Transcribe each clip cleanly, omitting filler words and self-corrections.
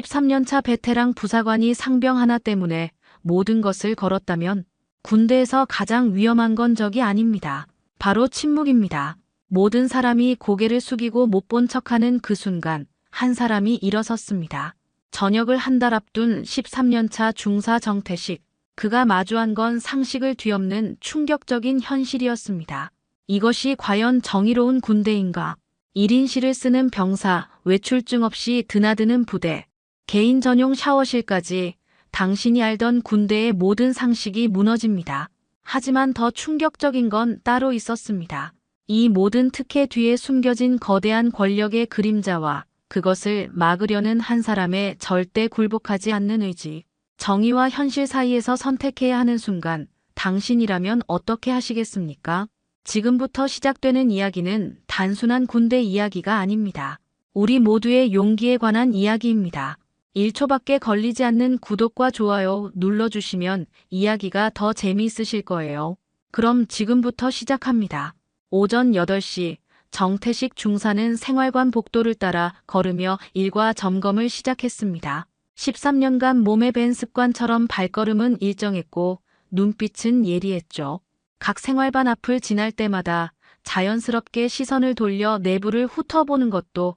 13년차 베테랑 부사관이 상병 하나 때문에 모든 것을 걸었다면 군대에서 가장 위험한 건 적이 아닙니다. 바로 침묵입니다. 모든 사람이 고개를 숙이고 못 본 척하는 그 순간 한 사람이 일어섰습니다. 전역을 한 달 앞둔 13년차 중사 정태식. 그가 마주한 건 상식을 뒤엎는 충격적인 현실이었습니다. 이것이 과연 정의로운 군대인가? 1인실을 쓰는 병사, 외출증 없이 드나드는 부대, 개인 전용 샤워실까지 당신이 알던 군대의 모든 상식이 무너집니다. 하지만 더 충격적인 건 따로 있었습니다. 이 모든 특혜 뒤에 숨겨진 거대한 권력의 그림자와 그것을 막으려는 한 사람의 절대 굴복하지 않는 의지. 정의와 현실 사이에서 선택해야 하는 순간 당신이라면 어떻게 하시겠습니까? 지금부터 시작되는 이야기는 단순한 군대 이야기가 아닙니다. 우리 모두의 용기에 관한 이야기입니다. 1초밖에 걸리지 않는 구독과 좋아요 눌러주시면 이야기가 더 재미있으실 거예요. 그럼 지금부터 시작합니다. 오전 8시 정태식 중사는 생활관 복도를 따라 걸으며 일과 점검을 시작했습니다. 13년간 몸에 밴 습관처럼 발걸음은 일정했고 눈빛은 예리했죠. 각 생활반 앞을 지날 때마다 자연스럽게 시선을 돌려 내부를 훑어보는 것도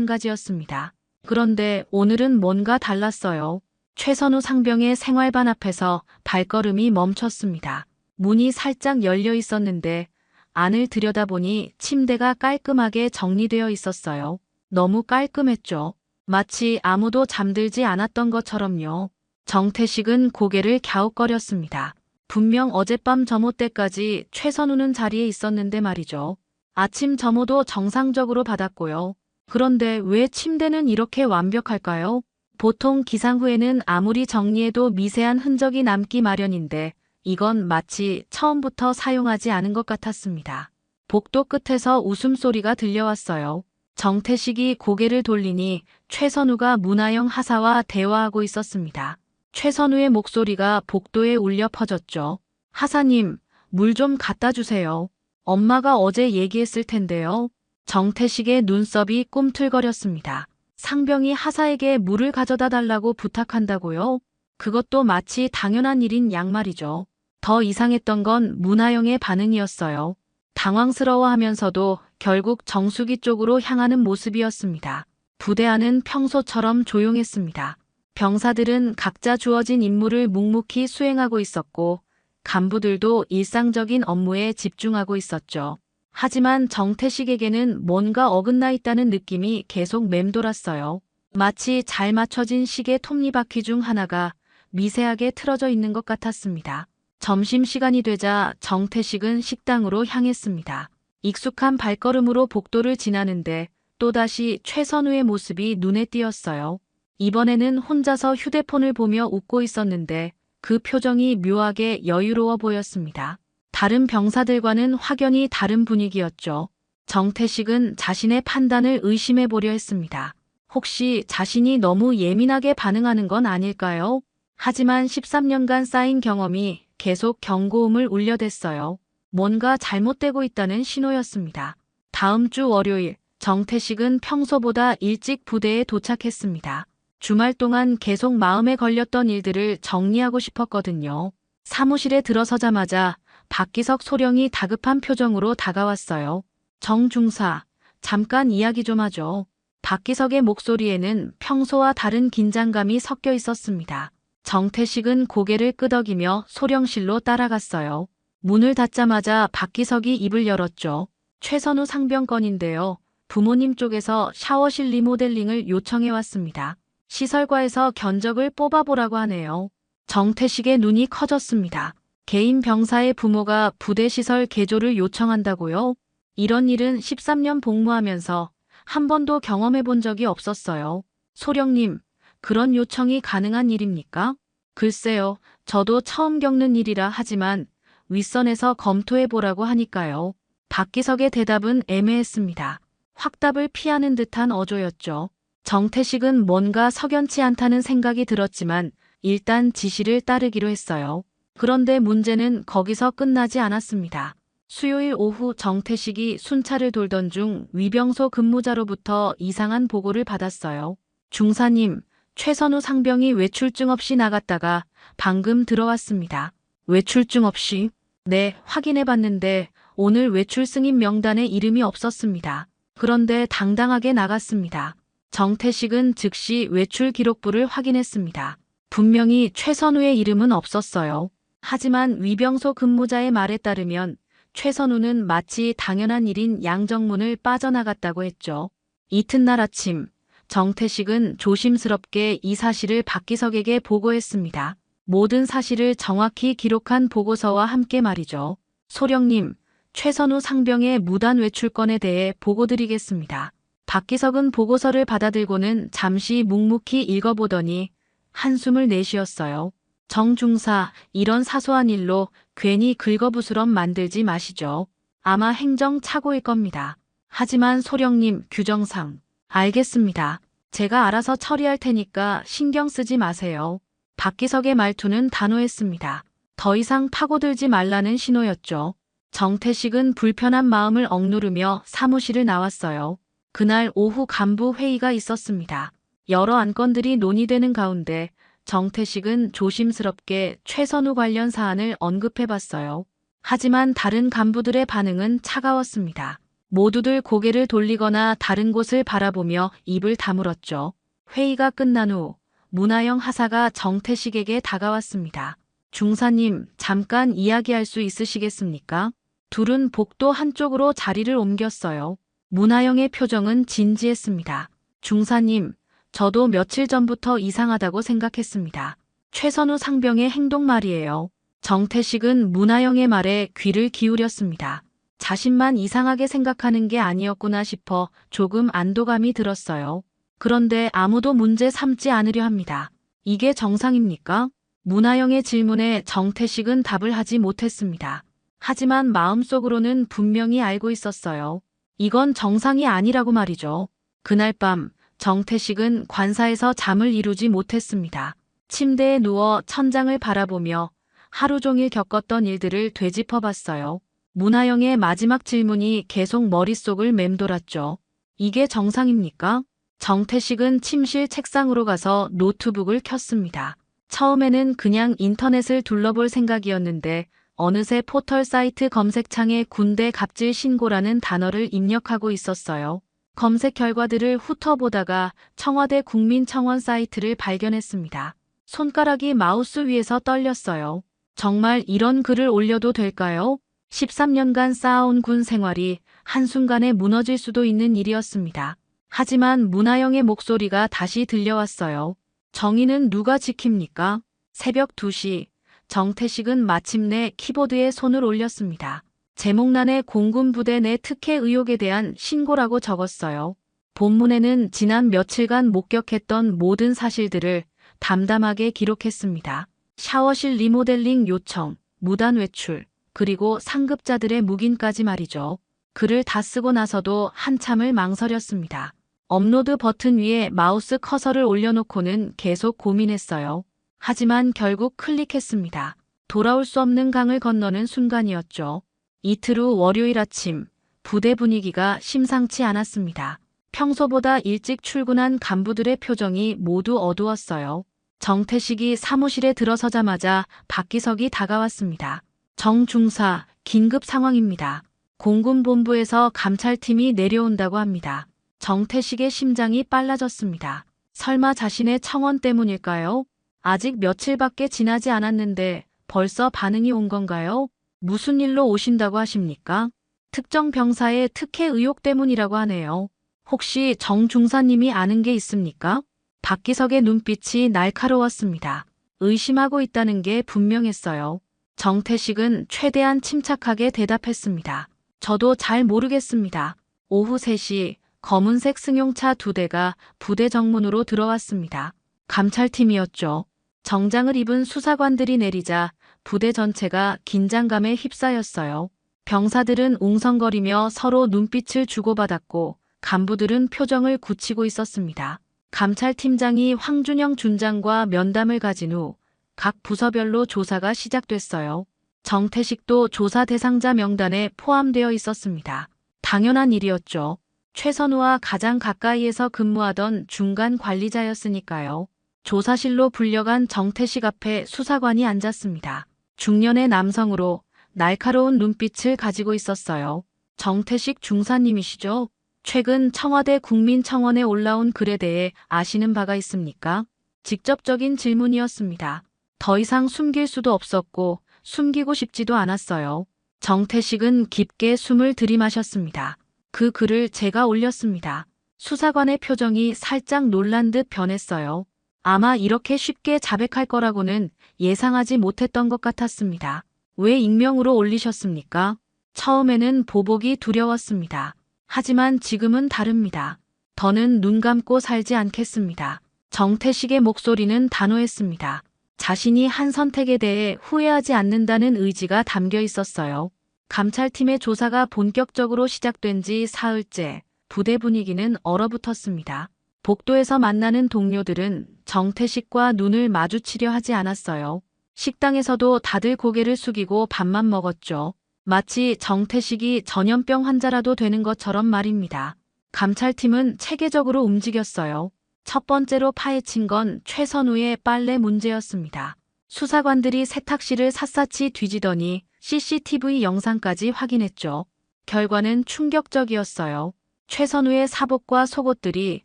마찬가지였습니다. 그런데 오늘은 뭔가 달랐어요. 최선우 상병의 생활반 앞에서 발걸음이 멈췄습니다. 문이 살짝 열려 있었는데 안을 들여다보니 침대가 깔끔하게 정리되어 있었어요. 너무 깔끔했죠. 마치 아무도 잠들지 않았던 것처럼요. 정태식은 고개를 갸웃거렸습니다. 분명 어젯밤 점호 때까지 최선우는 자리에 있었는데 말이죠. 아침 점호도 정상적으로 받았고요. 그런데 왜 침대는 이렇게 완벽할까요? 보통 기상 후에는 아무리 정리해도 미세한 흔적이 남기 마련인데 이건 마치 처음부터 사용하지 않은 것 같았습니다. 복도 끝에서 웃음소리가 들려왔어요. 정태식이 고개를 돌리니 최선우가 문하영 하사와 대화하고 있었습니다. 최선우의 목소리가 복도에 울려 퍼졌죠. 하사님, 물 좀 갖다 주세요. 엄마가 어제 얘기했을 텐데요. 정태식의 눈썹이 꿈틀거렸습니다. 상병이 하사에게 물을 가져다 달라고 부탁한다고요? 그것도 마치 당연한 일인 양 말이죠. 더 이상했던 건 문하영의 반응이었어요. 당황스러워하면서도 결국 정수기 쪽으로 향하는 모습이었습니다. 부대 안은 평소처럼 조용했습니다. 병사들은 각자 주어진 임무를 묵묵히 수행하고 있었고 간부들도 일상적인 업무에 집중하고 있었죠. 하지만 정태식에게는 뭔가 어긋나 있다는 느낌이 계속 맴돌았어요. 마치 잘 맞춰진 시계 톱니바퀴 중 하나가 미세하게 틀어져 있는 것 같았습니다. 점심시간이 되자 정태식은 식당으로 향했습니다. 익숙한 발걸음으로 복도를 지나는데 또다시 최선우의 모습이 눈에 띄었어요. 이번에는 혼자서 휴대폰을 보며 웃고 있었는데 그 표정이 묘하게 여유로워 보였습니다. 다른 병사들과는 확연히 다른 분위기였죠. 정태식은 자신의 판단을 의심해 보려 했습니다. 혹시 자신이 너무 예민하게 반응하는 건 아닐까요? 하지만 13년간 쌓인 경험이 계속 경고음을 울려댔어요. 뭔가 잘못되고 있다는 신호였습니다. 다음 주 월요일, 정태식은 평소보다 일찍 부대에 도착했습니다. 주말 동안 계속 마음에 걸렸던 일들을 정리하고 싶었거든요. 사무실에 들어서자마자 박기석 소령이 다급한 표정으로 다가왔어요. 정 중사, 잠깐 이야기 좀 하죠. 박기석의 목소리에는 평소와 다른 긴장감이 섞여 있었습니다. 정태식은 고개를 끄덕이며 소령실로 따라갔어요. 문을 닫자마자 박기석이 입을 열었죠. 최선우 상병 건인데요. 부모님 쪽에서 샤워실 리모델링을 요청해 왔습니다. 시설과에서 견적을 뽑아보라고 하네요. 정태식의 눈이 커졌습니다. 개인 병사의 부모가 부대 시설 개조를 요청한다고요? 이런 일은 13년 복무하면서 한 번도 경험해 본 적이 없었어요. 소령님, 그런 요청이 가능한 일입니까? 글쎄요, 저도 처음 겪는 일이라 하지만 윗선에서 검토해 보라고 하니까요. 박기석의 대답은 애매했습니다. 확답을 피하는 듯한 어조였죠. 정태식은 뭔가 석연치 않다는 생각이 들었지만 일단 지시를 따르기로 했어요. 그런데 문제는 거기서 끝나지 않았습니다. 수요일 오후 정태식이 순찰을 돌던 중 위병소 근무자로부터 이상한 보고를 받았어요. 중사님, 최선우 상병이 외출증 없이 나갔다가 방금 들어왔습니다. 외출증 없이? 네, 확인해봤는데 오늘 외출 승인 명단에 이름이 없었습니다. 그런데 당당하게 나갔습니다. 정태식은 즉시 외출 기록부를 확인했습니다. 분명히 최선우의 이름은 없었어요. 하지만 위병소 근무자의 말에 따르면 최선우는 마치 당연한 일인 양정문을 빠져나갔다고 했죠. 이튿날 아침, 정태식은 조심스럽게 이 사실을 박기석에게 보고했습니다. 모든 사실을 정확히 기록한 보고서와 함께 말이죠. 소령님, 최선우 상병의 무단 외출건에 대해 보고드리겠습니다. 박기석은 보고서를 받아들고는 잠시 묵묵히 읽어보더니 한숨을 내쉬었어요. 정 중사, 이런 사소한 일로 괜히 긁어부스럼 만들지 마시죠. 아마 행정착오일 겁니다. 하지만 소령님, 규정상. 알겠습니다. 제가 알아서 처리할 테니까 신경 쓰지 마세요. 박기석의 말투는 단호했습니다. 더 이상 파고들지 말라는 신호였죠. 정태식은 불편한 마음을 억누르며 사무실을 나왔어요. 그날 오후 간부 회의가 있었습니다. 여러 안건들이 논의되는 가운데 정태식은 조심스럽게 최선우 관련 사안을 언급해봤어요. 하지만 다른 간부들의 반응은 차가웠습니다. 모두들 고개를 돌리거나 다른 곳을 바라보며 입을 다물었죠. 회의가 끝난 후 문하영 하사가 정태식에게 다가왔습니다. 중사님, 잠깐 이야기할 수 있으시겠습니까? 둘은 복도 한쪽으로 자리를 옮겼어요. 문하영의 표정은 진지했습니다. 중사님, 저도 며칠 전부터 이상하다고 생각했습니다. 최선우 상병의 행동 말이에요. 정태식은 문하영의 말에 귀를 기울였습니다. 자신만 이상하게 생각하는 게 아니었구나 싶어 조금 안도감이 들었어요. 그런데 아무도 문제 삼지 않으려 합니다. 이게 정상입니까? 문하영의 질문에 정태식은 답을 하지 못했습니다. 하지만 마음속으로는 분명히 알고 있었어요. 이건 정상이 아니라고 말이죠. 그날 밤 정태식은 관사에서 잠을 이루지 못했습니다. 침대에 누워 천장을 바라보며 하루 종일 겪었던 일들을 되짚어봤어요. 문하영의 마지막 질문이 계속 머릿속을 맴돌았죠. 이게 정상입니까? 정태식은 침실 책상으로 가서 노트북을 켰습니다. 처음에는 그냥 인터넷을 둘러볼 생각이었는데 어느새 포털 사이트 검색창에 군대 갑질 신고라는 단어를 입력하고 있었어요. 검색 결과들을 훑어보다가 청와대 국민청원 사이트를 발견했습니다. 손가락이 마우스 위에서 떨렸어요. 정말 이런 글을 올려도 될까요? 13년간 쌓아온 군 생활이 한순간에 무너질 수도 있는 일이었습니다. 하지만 문하영의 목소리가 다시 들려왔어요. 정의는 누가 지킵니까? 새벽 2시, 정태식은 마침내 키보드에 손을 올렸습니다. 제목란에 공군 부대 내 특혜 의혹에 대한 신고라고 적었어요. 본문에는 지난 며칠간 목격했던 모든 사실들을 담담하게 기록했습니다. 샤워실 리모델링 요청, 무단 외출, 그리고 상급자들의 묵인까지 말이죠. 글을 다 쓰고 나서도 한참을 망설였습니다. 업로드 버튼 위에 마우스 커서를 올려놓고는 계속 고민했어요. 하지만 결국 클릭했습니다. 돌아올 수 없는 강을 건너는 순간이었죠. 이틀 후 월요일 아침, 부대 분위기가 심상치 않았습니다. 평소보다 일찍 출근한 간부들의 표정이 모두 어두웠어요. 정태식이 사무실에 들어서자마자 박기석이 다가왔습니다. 정 중사, 긴급 상황입니다. 공군본부에서 감찰팀이 내려온다고 합니다. 정태식의 심장이 빨라졌습니다. 설마 자신의 청원 때문일까요? 아직 며칠밖에 지나지 않았는데 벌써 반응이 온 건가요? 무슨 일로 오신다고 하십니까? 특정 병사의 특혜 의혹 때문이라고 하네요. 혹시 정 중사님이 아는 게 있습니까? 박기석의 눈빛이 날카로웠습니다. 의심하고 있다는 게 분명했어요. 정태식은 최대한 침착하게 대답했습니다. 저도 잘 모르겠습니다. 오후 3시 검은색 승용차 2대가 부대 정문으로 들어왔습니다. 감찰팀이었죠. 정장을 입은 수사관들이 내리자 부대 전체가 긴장감에 휩싸였어요. 병사들은 웅성거리며 서로 눈빛을 주고받았고 간부들은 표정을 굳히고 있었습니다. 감찰팀장이 황준영 준장과 면담을 가진 후 각 부서별로 조사가 시작됐어요. 정태식도 조사 대상자 명단에 포함되어 있었습니다. 당연한 일이었죠. 최선우와 가장 가까이에서 근무하던 중간 관리자였으니까요. 조사실로 불려간 정태식 앞에 수사관이 앉았습니다. 중년의 남성으로 날카로운 눈빛을 가지고 있었어요. 정태식 중사님이시죠? 최근 청와대 국민청원에 올라온 글에 대해 아시는 바가 있습니까? 직접적인 질문이었습니다. 더 이상 숨길 수도 없었고 숨기고 싶지도 않았어요. 정태식은 깊게 숨을 들이마셨습니다. 그 글을 제가 올렸습니다. 수사관의 표정이 살짝 놀란 듯 변했어요. 아마 이렇게 쉽게 자백할 거라고는 예상하지 못했던 것 같았습니다. 왜 익명으로 올리셨습니까? 처음에는 보복이 두려웠습니다. 하지만 지금은 다릅니다. 더는 눈 감고 살지 않겠습니다. 정태식의 목소리는 단호했습니다. 자신이 한 선택에 대해 후회하지 않는다는 의지가 담겨 있었어요. 감찰팀의 조사가 본격적으로 시작된 지 사흘째, 부대 분위기는 얼어붙었습니다. 복도에서 만나는 동료들은 정태식과 눈을 마주치려 하지 않았어요. 식당에서도 다들 고개를 숙이고 밥만 먹었죠. 마치 정태식이 전염병 환자라도 되는 것처럼 말입니다. 감찰팀은 체계적으로 움직였어요. 첫 번째로 파헤친 건 최선우의 빨래 문제였습니다. 수사관들이 세탁실을 샅샅이 뒤지더니 CCTV 영상까지 확인했죠. 결과는 충격적이었어요. 최선우의 사복과 속옷들이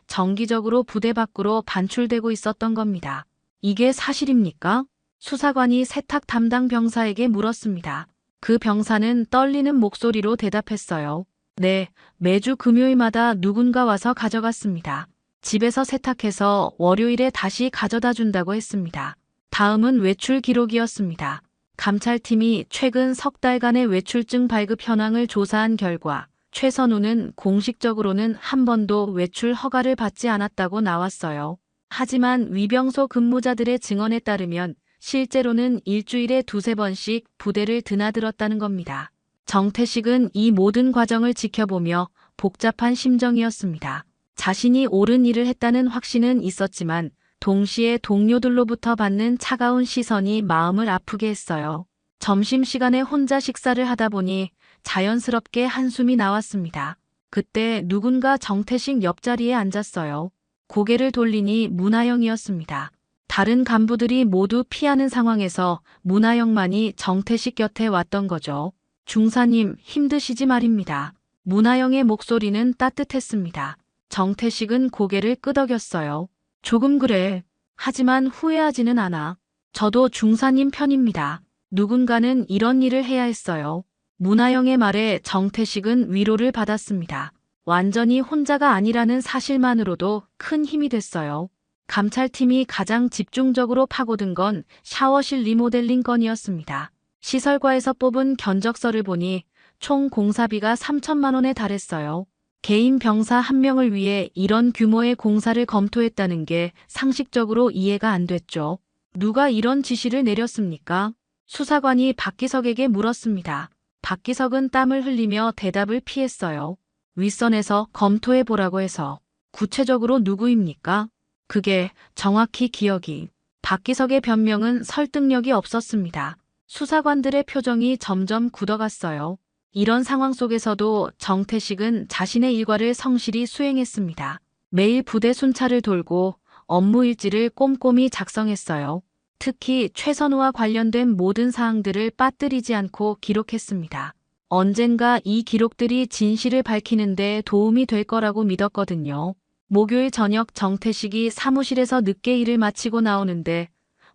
정기적으로 부대 밖으로 반출되고 있었던 겁니다. 이게 사실입니까? 수사관이 세탁 담당 병사에게 물었습니다. 그 병사는 떨리는 목소리로 대답했어요. 네, 매주 금요일마다 누군가 와서 가져갔습니다. 집에서 세탁해서 월요일에 다시 가져다 준다고 했습니다. 다음은 외출 기록이었습니다. 감찰팀이 최근 석 달간의 외출증 발급 현황을 조사한 결과 최선우는 공식적으로는 한 번도 외출 허가를 받지 않았다고 나왔어요. 하지만 위병소 근무자들의 증언에 따르면 실제로는 일주일에 두세 번씩 부대를 드나들었다는 겁니다. 정태식은 이 모든 과정을 지켜보며 복잡한 심정이었습니다. 자신이 옳은 일을 했다는 확신은 있었지만 동시에 동료들로부터 받는 차가운 시선이 마음을 아프게 했어요. 점심시간에 혼자 식사를 하다 보니 자연스럽게 한숨이 나왔습니다. 그때 누군가 정태식 옆자리에 앉았어요. 고개를 돌리니 문하영이었습니다. 다른 간부들이 모두 피하는 상황에서 문하영만이 정태식 곁에 왔던 거죠. 중사님, 힘드시지 말입니다. 문하영의 목소리는 따뜻했습니다. 정태식은 고개를 끄덕였어요. 조금 그래. 하지만 후회하지는 않아. 저도 중사님 편입니다. 누군가는 이런 일을 해야 했어요. 문하영의 말에 정태식은 위로를 받았습니다. 완전히 혼자가 아니라는 사실만으로도 큰 힘이 됐어요. 감찰팀이 가장 집중적으로 파고든 건 샤워실 리모델링 건이었습니다. 시설과에서 뽑은 견적서를 보니 총 공사비가 3천만 원에 달했어요. 개인 병사 한 명을 위해 이런 규모의 공사를 검토했다는 게 상식적으로 이해가 안 됐죠. 누가 이런 지시를 내렸습니까? 수사관이 박기석에게 물었습니다. 박기석은 땀을 흘리며 대답을 피했어요. 윗선에서 검토해보라고 해서. 구체적으로 누구입니까? 그게 정확히 기억이. 박기석의 변명은 설득력이 없었습니다. 수사관들의 표정이 점점 굳어갔어요. 이런 상황 속에서도 정태식은 자신의 일과를 성실히 수행했습니다. 매일 부대 순찰을 돌고 업무 일지를 꼼꼼히 작성했어요. 특히 최선우와 관련된 모든 사항들을 빠뜨리지 않고 기록했습니다. 언젠가 이 기록들이 진실을 밝히는 데 도움이 될 거라고 믿었거든요. 목요일 저녁 정태식이 사무실에서 늦게 일을 마치고 나오는데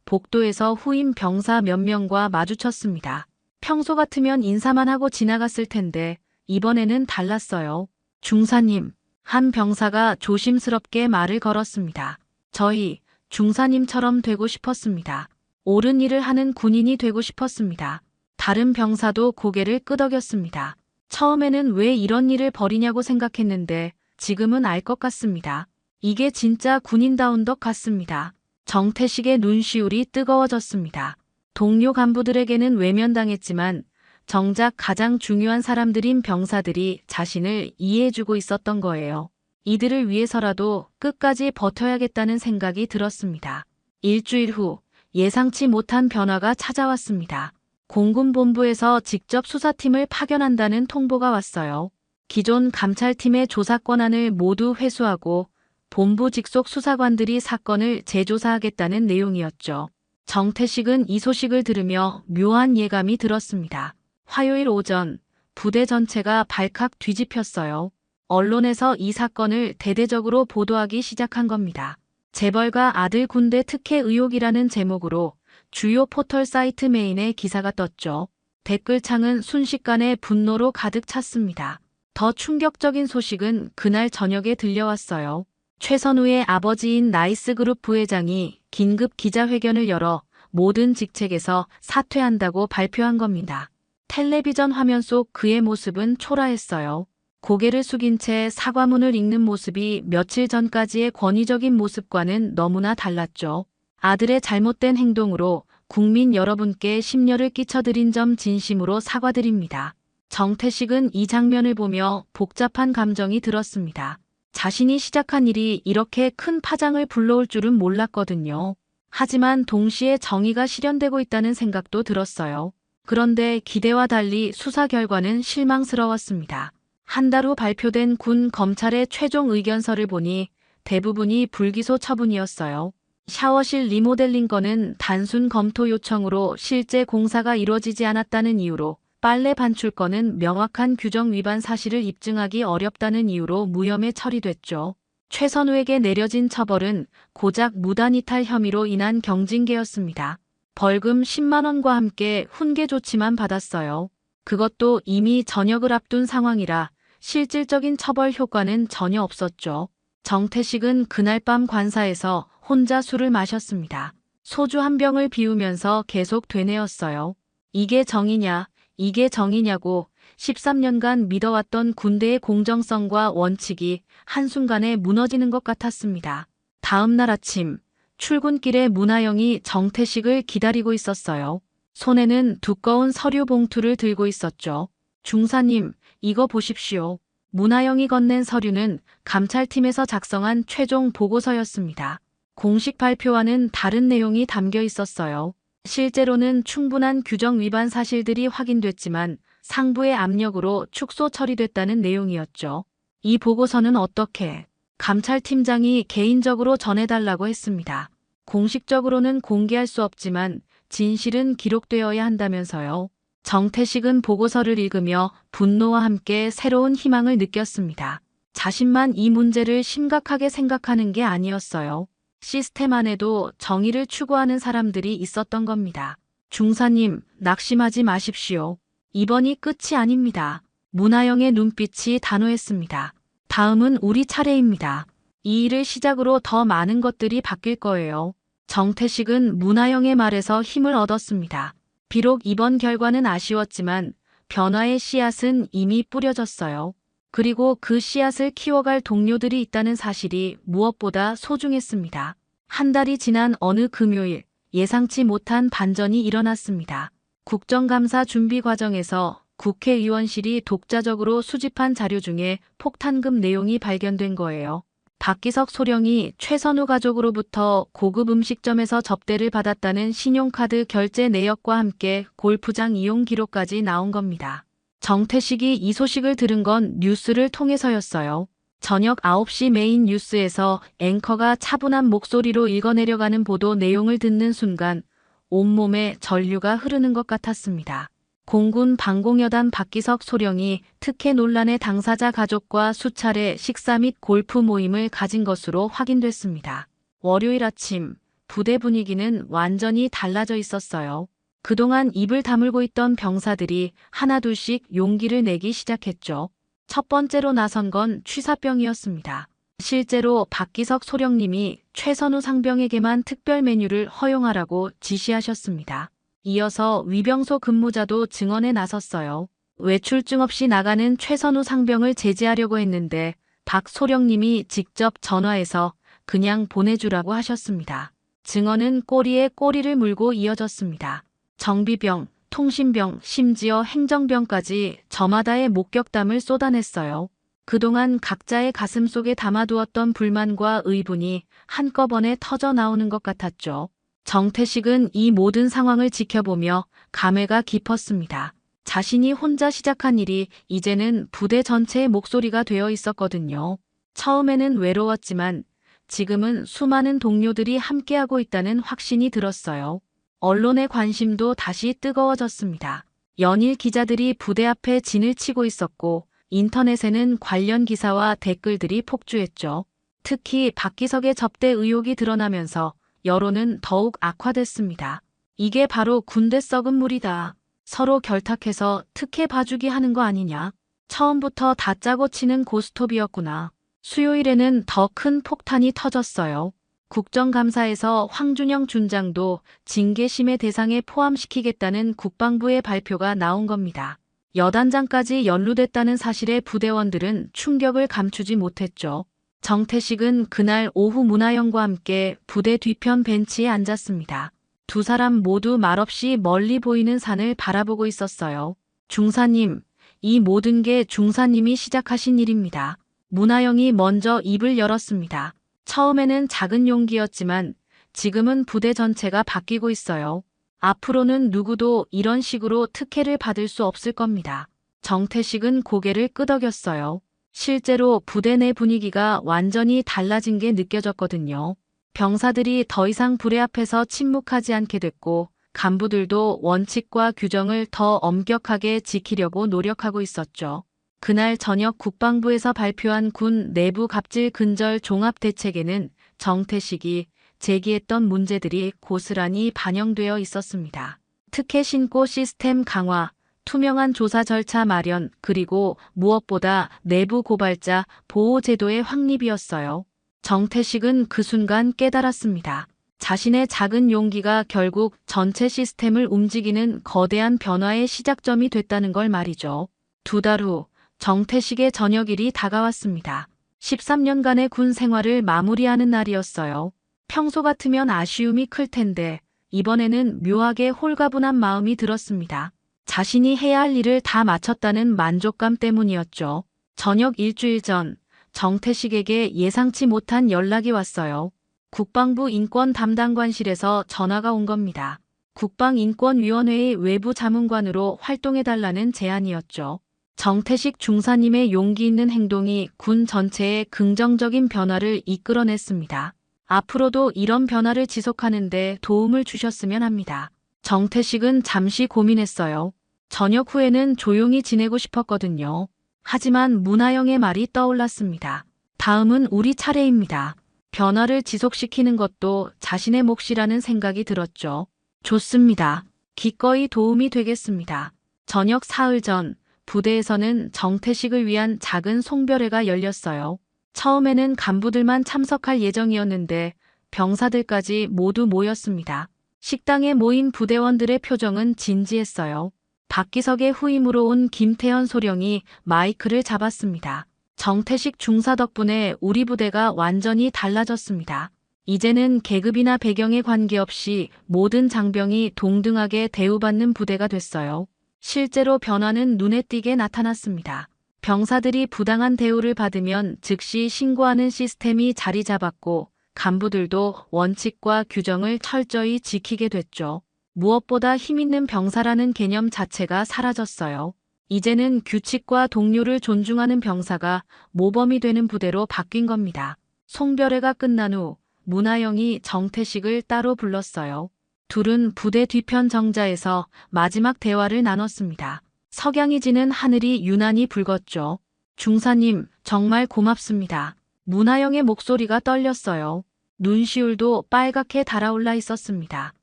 복도에서 후임 병사 몇 명과 마주쳤습니다. 평소 같으면 인사만 하고 지나갔을 텐데 이번에는 달랐어요. 중사님, 한 병사가 조심스럽게 말을 걸었습니다. 저희 중사님처럼 되고 싶었습니다. 옳은 일을 하는 군인이 되고 싶었습니다. 다른 병사도 고개를 끄덕였습니다. 처음에는 왜 이런 일을 벌이냐고 생각했는데 지금은 알 것 같습니다. 이게 진짜 군인다운 것 같습니다. 정태식의 눈시울이 뜨거워졌습니다. 동료 간부들에게는 외면당했지만 정작 가장 중요한 사람들인 병사들이 자신을 이해해주고 있었던 거예요. 이들을 위해서라도 끝까지 버텨야겠다는 생각이 들었습니다. 일주일 후 예상치 못한 변화가 찾아왔습니다. 공군본부에서 직접 수사팀을 파견한다는 통보가 왔어요. 기존 감찰팀의 조사 권한을 모두 회수하고 본부 직속 수사관들이 사건을 재조사하겠다는 내용이었죠. 정태식은 이 소식을 들으며 묘한 예감이 들었습니다. 화요일 오전 부대 전체가 발칵 뒤집혔어요. 언론에서 이 사건을 대대적으로 보도하기 시작한 겁니다. 재벌가 아들 군대 특혜 의혹이라는 제목으로 주요 포털 사이트 메인에 기사가 떴죠. 댓글창은 순식간에 분노로 가득 찼습니다. 더 충격적인 소식은 그날 저녁에 들려왔어요. 최선우의 아버지인 나이스그룹 부회장이 긴급 기자회견을 열어 모든 직책에서 사퇴한다고 발표한 겁니다. 텔레비전 화면 속 그의 모습은 초라했어요. 고개를 숙인 채 사과문을 읽는 모습이 며칠 전까지의 권위적인 모습과는 너무나 달랐죠. 아들의 잘못된 행동으로 국민 여러분께 심려를 끼쳐드린 점 진심으로 사과드립니다. 정태식은 이 장면을 보며 복잡한 감정이 들었습니다. 자신이 시작한 일이 이렇게 큰 파장을 불러올 줄은 몰랐거든요. 하지만 동시에 정의가 실현되고 있다는 생각도 들었어요. 그런데 기대와 달리 수사 결과는 실망스러웠습니다. 한 달 후 발표된 군 검찰의 최종 의견서를 보니 대부분이 불기소 처분이었어요. 샤워실 리모델링 건은 단순 검토 요청으로 실제 공사가 이루어지지 않았다는 이유로, 빨래 반출 건은 명확한 규정 위반 사실을 입증하기 어렵다는 이유로 무혐의 처리됐죠. 최선우에게 내려진 처벌은 고작 무단 이탈 혐의로 인한 경징계였습니다. 벌금 10만 원과 함께 훈계 조치만 받았어요. 그것도 이미 전역을 앞둔 상황이라 실질적인 처벌 효과는 전혀 없었죠. 정태식은 그날 밤 관사에서 혼자 술을 마셨습니다. 소주 한 병을 비우면서 계속 되뇌었어요. 이게 정의냐, 이게 정의냐고 13년간 믿어왔던 군대의 공정성과 원칙이 한순간에 무너지는 것 같았습니다. 다음 날 아침, 출근길에 문하영이 정태식을 기다리고 있었어요. 손에는 두꺼운 서류 봉투를 들고 있었죠. 중사님, 이거 보십시오. 문하영이 건넨 서류는 감찰팀에서 작성한 최종 보고서였습니다. 공식 발표와는 다른 내용이 담겨 있었어요. 실제로는 충분한 규정 위반 사실들이 확인됐지만 상부의 압력으로 축소 처리됐다는 내용이었죠. 이 보고서는 어떻게? 감찰팀장이 개인적으로 전해달라고 했습니다. 공식적으로는 공개할 수 없지만 진실은 기록되어야 한다면서요. 정태식은 보고서를 읽으며 분노와 함께 새로운 희망을 느꼈습니다. 자신만 이 문제를 심각하게 생각하는 게 아니었어요. 시스템 안에도 정의를 추구하는 사람들이 있었던 겁니다. 중사님, 낙심하지 마십시오. 이번이 끝이 아닙니다. 문하영의 눈빛이 단호했습니다. 다음은 우리 차례입니다. 이 일을 시작으로 더 많은 것들이 바뀔 거예요. 정태식은 문하영의 말에서 힘을 얻었습니다. 비록 이번 결과는 아쉬웠지만 변화의 씨앗은 이미 뿌려졌어요. 그리고 그 씨앗을 키워갈 동료들이 있다는 사실이 무엇보다 소중했습니다. 한 달이 지난 어느 금요일, 예상치 못한 반전이 일어났습니다. 국정감사 준비 과정에서 국회의원실이 독자적으로 수집한 자료 중에 폭탄급 내용이 발견된 거예요. 박기석 소령이 최선우 가족으로부터 고급 음식점에서 접대를 받았다는 신용카드 결제 내역과 함께 골프장 이용 기록까지 나온 겁니다. 정태식이 이 소식을 들은 건 뉴스를 통해서였어요. 저녁 9시 메인 뉴스에서 앵커가 차분한 목소리로 읽어내려가는 보도 내용을 듣는 순간 온몸에 전류가 흐르는 것 같았습니다. 공군 방공여단 박기석 소령이 특혜 논란의 당사자 가족과 수차례 식사 및 골프 모임을 가진 것으로 확인됐습니다. 월요일 아침, 부대 분위기는 완전히 달라져 있었어요. 그동안 입을 다물고 있던 병사들이 하나둘씩 용기를 내기 시작했죠. 첫 번째로 나선 건 취사병이었습니다. 실제로 박기석 소령님이 최선우 상병에게만 특별 메뉴를 허용하라고 지시하셨습니다. 이어서 위병소 근무자도 증언에 나섰어요. 외출증 없이 나가는 최선우 상병을 제지하려고 했는데 박 소령님이 직접 전화해서 그냥 보내주라고 하셨습니다. 증언은 꼬리에 꼬리를 물고 이어졌습니다. 정비병, 통신병, 심지어 행정병까지 저마다의 목격담을 쏟아냈어요. 그동안 각자의 가슴 속에 담아두었던 불만과 의분이 한꺼번에 터져 나오는 것 같았죠. 정태식은 이 모든 상황을 지켜보며 감회가 깊었습니다. 자신이 혼자 시작한 일이 이제는 부대 전체의 목소리가 되어 있었거든요. 처음에는 외로웠지만 지금은 수많은 동료들이 함께하고 있다는 확신이 들었어요. 언론의 관심도 다시 뜨거워졌습니다. 연일 기자들이 부대 앞에 진을 치고 있었고 인터넷에는 관련 기사와 댓글들이 폭주했죠. 특히 박기석의 접대 의혹이 드러나면서 여론은 더욱 악화됐습니다. 이게 바로 군대 썩은 물이다. 서로 결탁해서 특혜 봐주기 하는 거 아니냐. 처음부터 다 짜고 치는 고스톱이었구나. 수요일에는 더 큰 폭탄이 터졌어요. 국정감사에서 황준영 준장도 징계심의 대상에 포함시키겠다는 국방부의 발표가 나온 겁니다. 여단장까지 연루됐다는 사실에 부대원들은 충격을 감추지 못했죠. 정태식은 그날 오후 문하영과 함께 부대 뒤편 벤치에 앉았습니다. 두 사람 모두 말없이 멀리 보이는 산을 바라보고 있었어요. 중사님, 이 모든 게 중사님이 시작하신 일입니다. 문하영이 먼저 입을 열었습니다. 처음에는 작은 용기였지만 지금은 부대 전체가 바뀌고 있어요. 앞으로는 누구도 이런 식으로 특혜를 받을 수 없을 겁니다. 정태식은 고개를 끄덕였어요. 실제로 부대 내 분위기가 완전히 달라진 게 느껴졌거든요. 병사들이 더 이상 불의 앞에서 침묵하지 않게 됐고 간부들도 원칙과 규정을 더 엄격하게 지키려고 노력하고 있었죠. 그날 저녁 국방부에서 발표한 군 내부 갑질 근절 종합대책에는 정태식이 제기했던 문제들이 고스란히 반영되어 있었습니다. 특혜 신고 시스템 강화, 투명한 조사 절차 마련, 그리고 무엇보다 내부 고발자 보호 제도의 확립이었어요. 정태식은 그 순간 깨달았습니다. 자신의 작은 용기가 결국 전체 시스템을 움직이는 거대한 변화의 시작점이 됐다는 걸 말이죠. 2달 후 정태식의 저녁일이 다가왔습니다. 13년간의 군 생활을 마무리하는 날이었어요. 평소 같으면 아쉬움이 클 텐데 이번에는 묘하게 홀가분한 마음이 들었습니다. 자신이 해야 할 일을 다 마쳤다는 만족감 때문이었죠. 저녁 일주일 전 정태식에게 예상치 못한 연락이 왔어요. 국방부 인권 담당관실에서 전화가 온 겁니다. 국방인권위원회의 외부 자문관으로 활동해달라는 제안이었죠. 정태식 중사님의 용기 있는 행동이 군 전체에 긍정적인 변화를 이끌어냈습니다. 앞으로도 이런 변화를 지속하는 데 도움을 주셨으면 합니다. 정태식은 잠시 고민했어요. 저녁 후에는 조용히 지내고 싶었거든요. 하지만 문하영의 말이 떠올랐습니다. 다음은 우리 차례입니다. 변화를 지속시키는 것도 자신의 몫이라는 생각이 들었죠. 좋습니다. 기꺼이 도움이 되겠습니다. 저녁 사흘 전 부대에서는 정태식을 위한 작은 송별회가 열렸어요. 처음에는 간부들만 참석할 예정이었는데 병사들까지 모두 모였습니다. 식당에 모인 부대원들의 표정은 진지했어요. 박기석의 후임으로 온 김태현 소령이 마이크를 잡았습니다. 정태식 중사 덕분에 우리 부대가 완전히 달라졌습니다. 이제는 계급이나 배경에 관계없이 모든 장병이 동등하게 대우받는 부대가 됐어요. 실제로 변화는 눈에 띄게 나타났습니다. 병사들이 부당한 대우를 받으면 즉시 신고하는 시스템이 자리 잡았고 간부들도 원칙과 규정을 철저히 지키게 됐죠. 무엇보다 힘있는 병사라는 개념 자체가 사라졌어요. 이제는 규칙과 동료를 존중하는 병사가 모범이 되는 부대로 바뀐 겁니다. 송별회가 끝난 후 문하영이 정태식을 따로 불렀어요. 둘은 부대 뒤편 정자에서 마지막 대화를 나눴습니다. 석양이 지는 하늘이 유난히 붉었죠. 중사님, 정말 고맙습니다. 문하영의 목소리가 떨렸어요. 눈시울도 빨갛게 달아올라 있었습니다.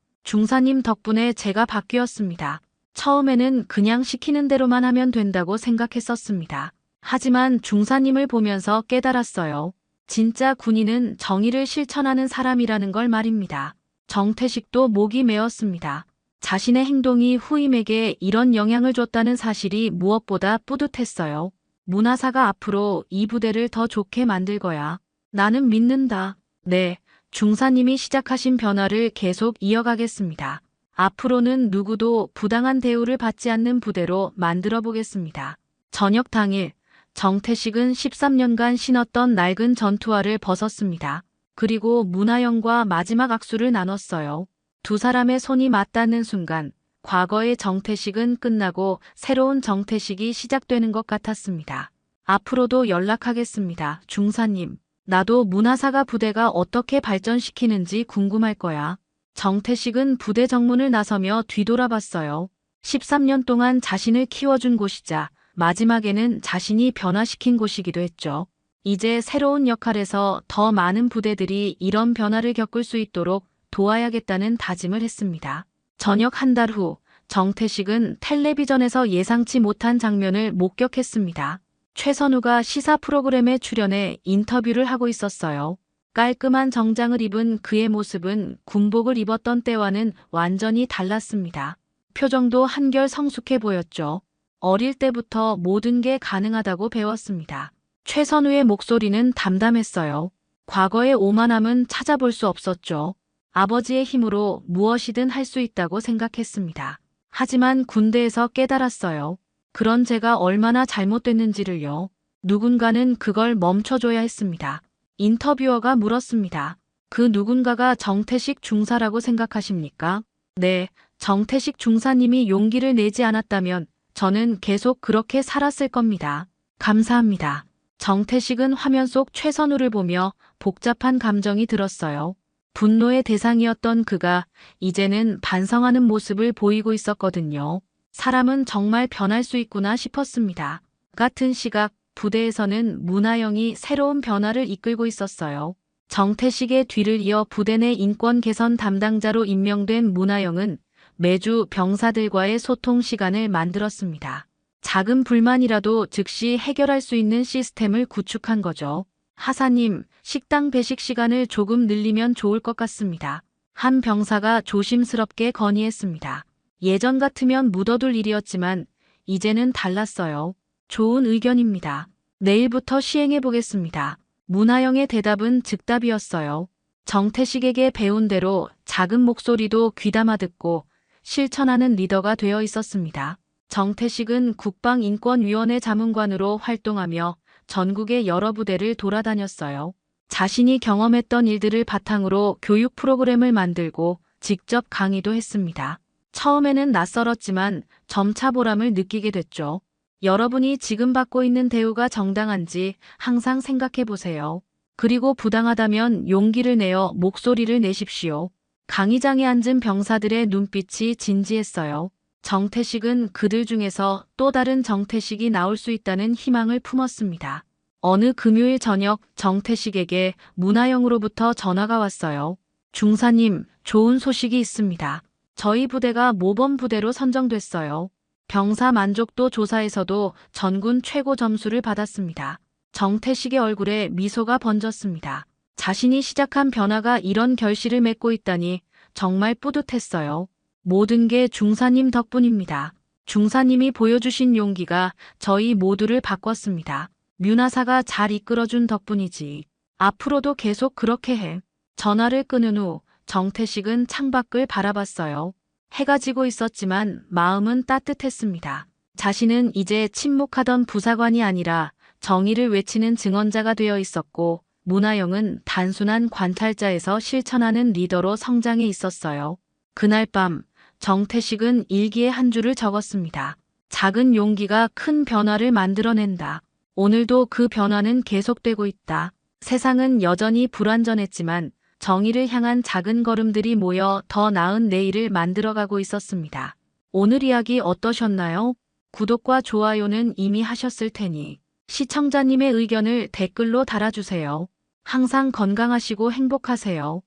중사님 덕분에 제가 바뀌었습니다. 처음에는 그냥 시키는 대로만 하면 된다고 생각했었습니다. 하지만 중사님을 보면서 깨달았어요. 진짜 군인은 정의를 실천하는 사람이라는 걸 말입니다. 정태식도 목이 메었습니다. 자신의 행동이 후임에게 이런 영향을 줬다는 사실이 무엇보다 뿌듯했어요. 문하사가 앞으로 이 부대를 더 좋게 만들 거야. 나는 믿는다. 네, 중사님이 시작하신 변화를 계속 이어가겠습니다. 앞으로는 누구도 부당한 대우를 받지 않는 부대로 만들어 보겠습니다. 저녁 당일, 정태식은 13년간 신었던 낡은 전투화를 벗었습니다. 그리고 문하영과 마지막 악수를 나눴어요. 두 사람의 손이 맞닿는 순간 과거의 정태식은 끝나고 새로운 정태식이 시작되는 것 같았습니다. 앞으로도 연락하겠습니다. 중사님. 나도 문화사가 부대가 어떻게 발전시키는지 궁금할 거야. 정태식은 부대 정문을 나서며 뒤돌아봤어요. 13년 동안 자신을 키워준 곳이자 마지막에는 자신이 변화시킨 곳이기도 했죠. 이제 새로운 역할에서 더 많은 부대들이 이런 변화를 겪을 수 있도록 도와야겠다는 다짐을 했습니다. 저녁 한 달 후, 정태식은 텔레비전에서 예상치 못한 장면을 목격했습니다. 최선우가 시사 프로그램에 출연해 인터뷰를 하고 있었어요. 깔끔한 정장을 입은 그의 모습은 군복을 입었던 때와는 완전히 달랐습니다. 표정도 한결 성숙해 보였죠. 어릴 때부터 모든 게 가능하다고 배웠습니다. 최선우의 목소리는 담담했어요. 과거의 오만함은 찾아볼 수 없었죠. 아버지의 힘으로 무엇이든 할 수 있다고 생각했습니다. 하지만 군대에서 깨달았어요. 그런 제가 얼마나 잘못됐는지를요. 누군가는 그걸 멈춰줘야 했습니다. 인터뷰어가 물었습니다. 그 누군가가 정태식 중사라고 생각하십니까? 네, 정태식 중사님이 용기를 내지 않았다면 저는 계속 그렇게 살았을 겁니다. 감사합니다. 정태식은 화면 속 최선우를 보며 복잡한 감정이 들었어요. 분노의 대상이었던 그가 이제는 반성하는 모습을 보이고 있었거든요. 사람은 정말 변할 수 있구나 싶었습니다. 같은 시각 부대에서는 문하영이 새로운 변화를 이끌고 있었어요. 정태식의 뒤를 이어 부대 내 인권 개선 담당자로 임명된 문하영은 매주 병사들과의 소통 시간을 만들었습니다. 작은 불만이라도 즉시 해결할 수 있는 시스템을 구축한 거죠. 하사님, 식당 배식 시간을 조금 늘리면 좋을 것 같습니다. 한 병사가 조심스럽게 건의했습니다. 예전 같으면 묻어둘 일이었지만 이제는 달랐어요. 좋은 의견입니다. 내일부터 시행해 보겠습니다. 문하영의 대답은 즉답이었어요. 정태식에게 배운 대로 작은 목소리도 귀담아 듣고 실천하는 리더가 되어 있었습니다. 정태식은 국방인권위원회 자문관으로 활동하며 전국의 여러 부대를 돌아다녔어요. 자신이 경험했던 일들을 바탕으로 교육 프로그램을 만들고 직접 강의도 했습니다. 처음에는 낯설었지만 점차 보람을 느끼게 됐죠. 여러분이 지금 받고 있는 대우가 정당한지 항상 생각해 보세요. 그리고 부당하다면 용기를 내어 목소리를 내십시오. 강의장에 앉은 병사들의 눈빛이 진지했어요. 정태식은 그들 중에서 또 다른 정태식이 나올 수 있다는 희망을 품었습니다. 어느 금요일 저녁 정태식에게 문하영으로부터 전화가 왔어요. 중사님, 좋은 소식이 있습니다. 저희 부대가 모범 부대로 선정됐어요. 병사 만족도 조사에서도 전군 최고 점수를 받았습니다. 정태식의 얼굴에 미소가 번졌습니다. 자신이 시작한 변화가 이런 결실을 맺고 있다니 정말 뿌듯했어요. 모든 게 중사님 덕분입니다. 중사님이 보여주신 용기가 저희 모두를 바꿨습니다. 뮤나사가 잘 이끌어준 덕분이지. 앞으로도 계속 그렇게 해. 전화를 끊은 후 정태식은 창밖을 바라봤어요. 해가 지고 있었지만 마음은 따뜻했습니다. 자신은 이제 침묵하던 부사관이 아니라 정의를 외치는 증언자가 되어 있었고 문하영은 단순한 관찰자에서 실천하는 리더로 성장해 있었어요. 그날 밤 정태식은 일기에 한 줄을 적었습니다. 작은 용기가 큰 변화를 만들어낸다. 오늘도 그 변화는 계속되고 있다. 세상은 여전히 불완전했지만 정의를 향한 작은 걸음들이 모여 더 나은 내일을 만들어가고 있었습니다. 오늘 이야기 어떠셨나요? 구독과 좋아요는 이미 하셨을 테니 시청자님의 의견을 댓글로 달아주세요. 항상 건강하시고 행복하세요.